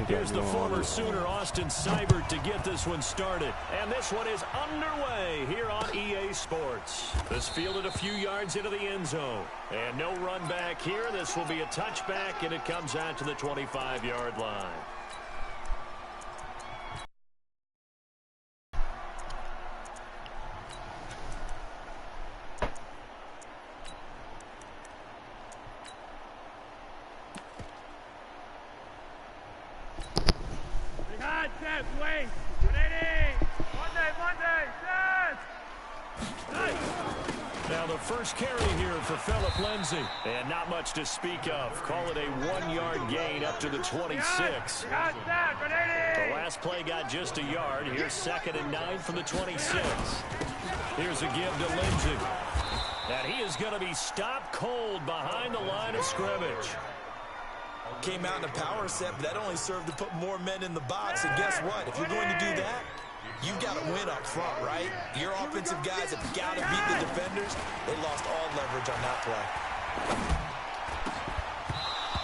Here's the former Sooner, Austin Seibert, to get this one started. And this one is underway here on EA Sports. This fielded a few yards into the end zone. And no run back here. This will be a touchback, and it comes out to the 25-yard line. Now the first carry here for Phillip Lindsay. And not much to speak of. Call it a 1-yard gain up to the 26. The last play got just a yard. Here's 2nd and 9 from the 26. Here's a give to Lindsay. And he is going to be stopped cold behind the line of scrimmage. Came out in a power set, but that only served to put more men in the box. And guess what? If you're going to do that, you've got to win up front, right? Your offensive guys have got to beat the defenders. They lost all leverage on that play.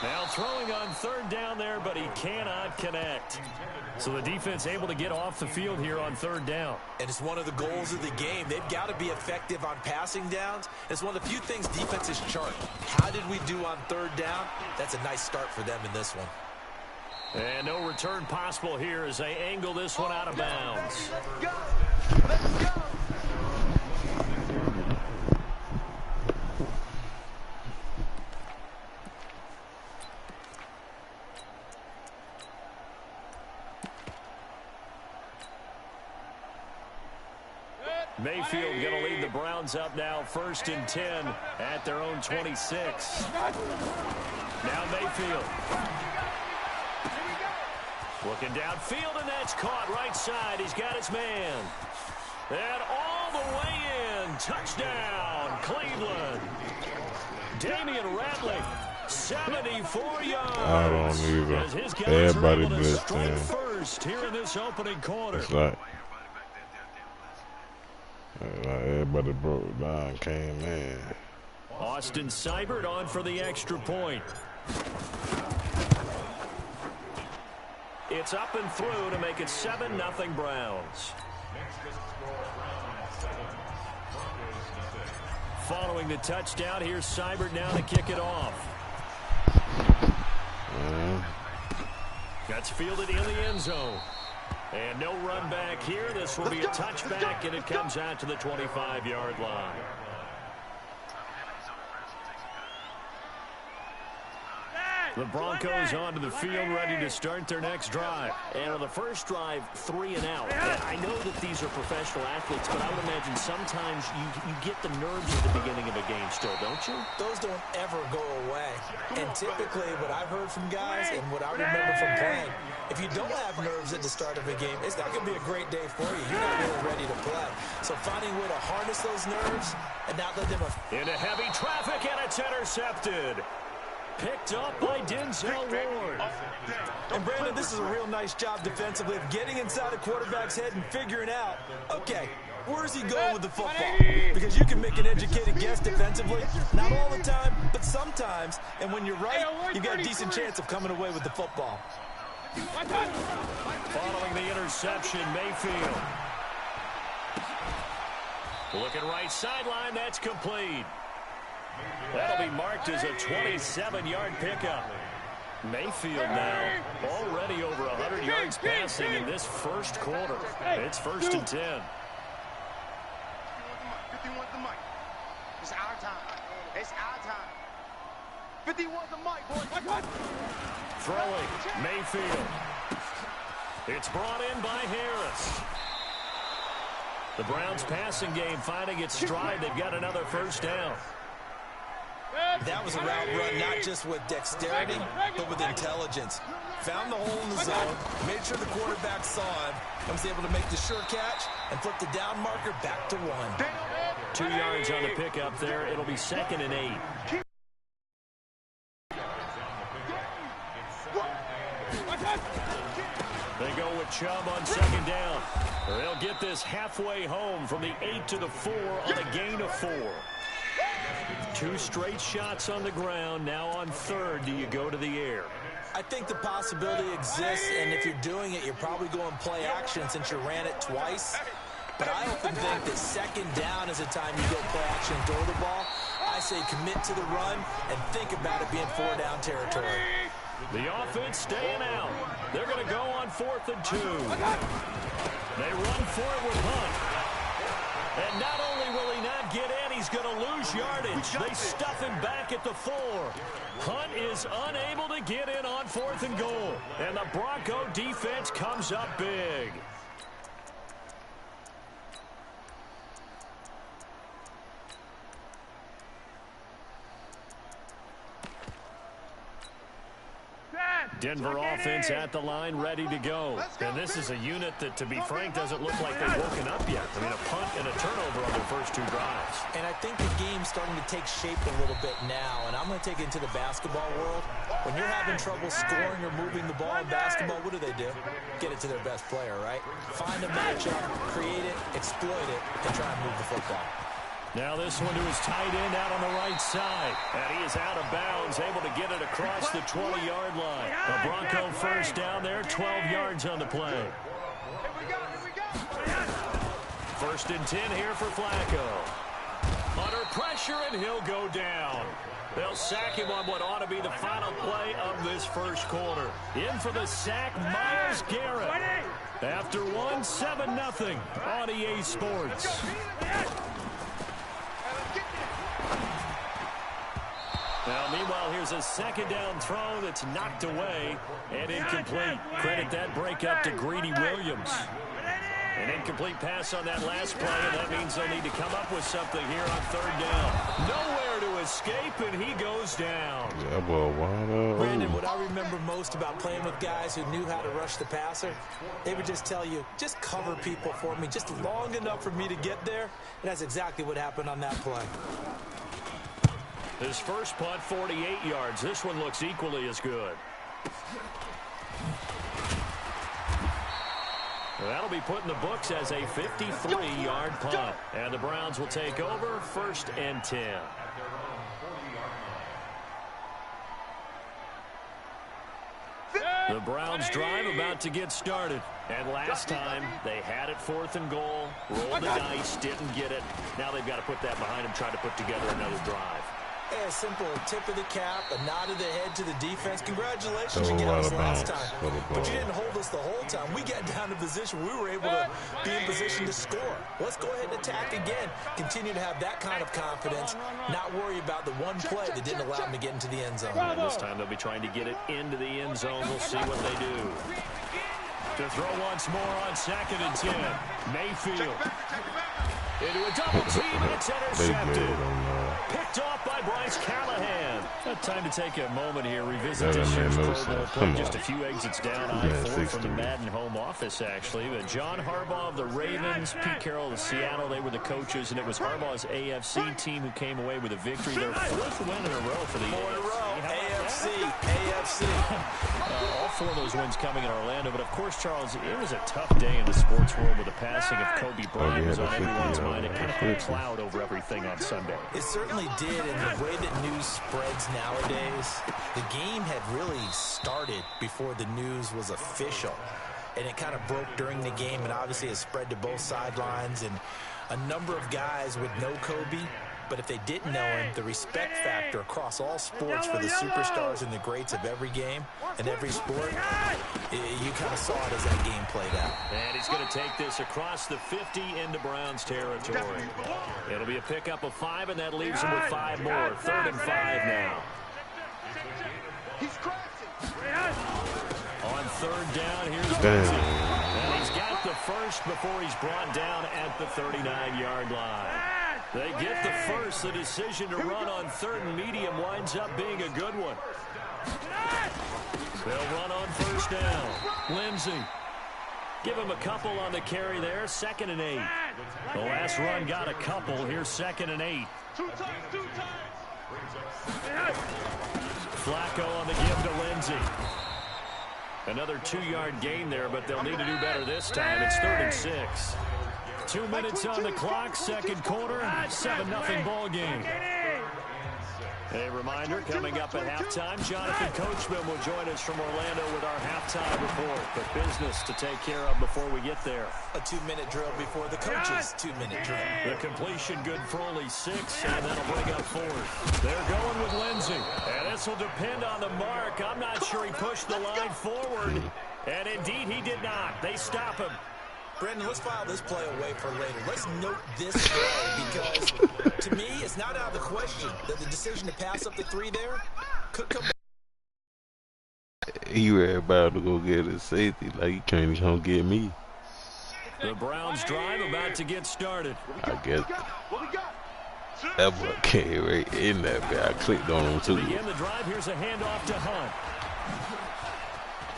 Now throwing on 3rd down there, but he cannot connect. So the defense able to get off the field here on 3rd down. And it's one of the goals of the game. They've got to be effective on passing downs. It's one of the few things defenses chart. How did we do on 3rd down? That's a nice start for them in this one. And no return possible here as they angle this one out of bounds. Let's go! Let's go! Mayfield going to lead the Browns up now 1st and 10 at their own 26. Now Mayfield. Looking downfield, and that's caught right side. He's got his man. And all the way in. Touchdown, Cleveland. Damian Rattling, 74 yards. I don't either. As his guys Everybody are able to blessed strike him. first here in this opening quarter. It's like everybody broke down, came in. Austin Seibert on for the extra point. It's up and through to make it 7-0 Browns. Following the touchdown, here's Seibert now to kick it off. That's fielded in the end zone. And no run back here. This will be a touchback, and it comes out to the 25-yard line. The Broncos onto the field, ready to start their next drive. And on the first drive, 3 and out. And I know that these are professional athletes, but I would imagine sometimes you get the nerves at the beginning of a game still, don't you? Those don't ever go away. And typically what I've heard from guys and what I remember from playing, if you don't have nerves at the start of a game, it's not going to be a great day for you. You're not really ready to play. So finding a way to harness those nerves and not let them... Into heavy traffic, and it's intercepted. Picked up by Denzel Ward. And Brandon, this is a real nice job defensively of getting inside a quarterback's head and figuring out, okay, where's he going with the football? Because you can make an educated guess defensively, not all the time, but sometimes. And when you're right, you've got a decent chance of coming away with the football. Following the interception, Mayfield. Looking right sideline, that's complete. That'll be marked as a 27-yard pickup. Mayfield now already over 100 yards passing in this first quarter. It's 1st and 10. 50 wants the mic. It's our time. It's our time. 50 wants the mic, boys. Throwing, Mayfield. It's brought in by Harris. The Browns passing game finding its stride. They've got another first down. That was a route run, not just with dexterity, but with intelligence. Found the hole in the zone, made sure the quarterback saw him, and was able to make the sure catch and flip the down marker back to 1. 2 yards on the pickup there. It'll be 2nd and 8. They go with Chubb on 2nd down. They'll get this halfway home from the 8 to the 4 on a gain of 4. 2 straight shots on the ground. Now on 3rd, do you go to the air? I think the possibility exists, and if you're doing it, you're probably going play action since you ran it twice. But I often think that second down is a time you go play action and throw the ball. I say commit to the run and think about it being 4-down territory. The offense staying out. They're going to go on 4th and 2. They run for it with Hunt. And not only will he not get in, he's going to lose yardage. They stuff him back at the 4. Hunt is unable to get in on 4th and goal. And the Bronco defense comes up big. Denver offense at the line, ready to go. And this is a unit that, to be frank, doesn't look like they've woken up yet. I mean, a punt and a turnover on their first 2 drives. And I think the game's starting to take shape a little bit now. And I'm going to take it into the basketball world. When you're having trouble scoring or moving the ball in basketball, what do? Get it to their best player, right? Find a matchup, create it, exploit it, and try and move the football. Now this one to his tight end out on the right side. And he is out of bounds, able to get it across the 20-yard line. A Bronco first down there, 12 yards on the play. Here we go. 1st and 10 here for Flacco. Under pressure, and he'll go down. They'll sack him on what ought to be the final play of this first quarter. In for the sack, Myles Garrett. After 7-0 on EA Sports. Now, meanwhile, here's a 2nd down throw that's knocked away and incomplete. Credit that break up to Greedy Williams. An incomplete pass on that last play, and that means they'll need to come up with something here on 3rd down. Nowhere to escape, and he goes down. Yeah, boy, Brandon, what I remember most about playing with guys who knew how to rush the passer, they would just tell you, just cover people for me, just long enough for me to get there. And that's exactly what happened on that play. His first punt, 48 yards. This one looks equally as good. That'll be put in the books as a 53-yard punt. And the Browns will take over, 1st and 10. The Browns drive about to get started. And last time, they had it 4th and goal, rolled the dice, didn't get it. Now they've got to put that behind them, try to put together another drive. A simple tip of the cap, a nod of the head to the defense. Congratulations, you got us last time. But you didn't hold us the whole time. We got down to position. We were able to be in position to score. Let's go ahead and attack again. Continue to have that kind of confidence. Not worry about the one play that didn't allow them to get into the end zone. And this time they'll be trying to get it into the end zone. We'll see what they do. To throw once more on 2nd and 10. Mayfield. Into a double team, and it's intercepted. Picked off by Bryce Callahan. Time to take a moment here, revisit this year's Pro Bowl play. Just a few exits down I-4 from the Madden home office, actually. But John Harbaugh of the Ravens, Pete Carroll of the Seattle, they were the coaches, and it was Harbaugh's AFC team who came away with a victory. Their 4th win in a row for the AFC. All 4 of those wins coming in Orlando. But, of course, Charles, it was a tough day in the sports world with the passing of Kobe Bryant. It was on everyone's mind. It kind of put a cloud over everything on Sunday. It certainly did, and the way that news spreads nowadays, the game had really started before the news was official. And it kind of broke during the game, and obviously it spread to both sidelines. And a number of guys would know Kobe, but if they didn't know him, the respect factor across all sports for the superstars and the greats of every game and every sport, you kind of saw it as that game played out. And he's going to take this across the 50 into Browns territory. It'll be a pickup of 5, and that leaves him with 5 more. 3rd and 5 now. He's crashing. On 3rd down, here's Lindsay. And he's got the first before he's brought down at the 39-yard line. They get the first. The decision to run on 3rd and medium winds up being a good one. They'll run on 1st down. Lindsay. Give him a couple on the carry there. 2nd and 8. The last run got a couple. Here's 2nd and 8. 2 times. Flacco on the give to Lindsay. Another 2-yard gain there, but they'll need to do better this time. It's 3rd and 6. 2 minutes on the clock, 2nd quarter, 7-0 ball game. A reminder, coming up at halftime, Jonathan Coachman will join us from Orlando with our halftime report. But business to take care of before we get there. A 2-minute drill before the coach's 2-minute drill. The completion good for only 6, and that'll bring up 4th. They're going with Lindsey. And this will depend on the mark. I'm not sure he pushed the line forward. And indeed, he did not. They stop him. Brandon, let's file this play away for later. Let's note this play because, to me, it's not out of the question that the decision to pass up the 3 there could come back. He was about to go get his safety. Like, he can't even come get me. The Browns drive about to get started. I guess that boy came right in that bit. I clicked on him, too. To begin the drive, here's a handoff to Hunt.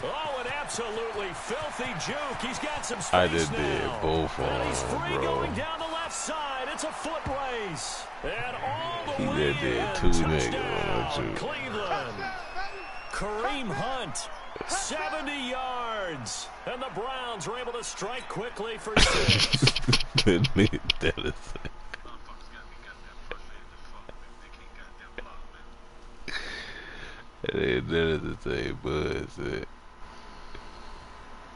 Oh, an absolutely filthy juke. He's got some space I just now. did both of And he's them, free bro. going down the left side. It's a foot race. And all the He way just did in. 2 niggas Touchdown, on a juke. Cleveland. Kareem Hunt, 70 yards. And the Browns were able to strike quickly for 6. That nigga, that is that is the same bullshit.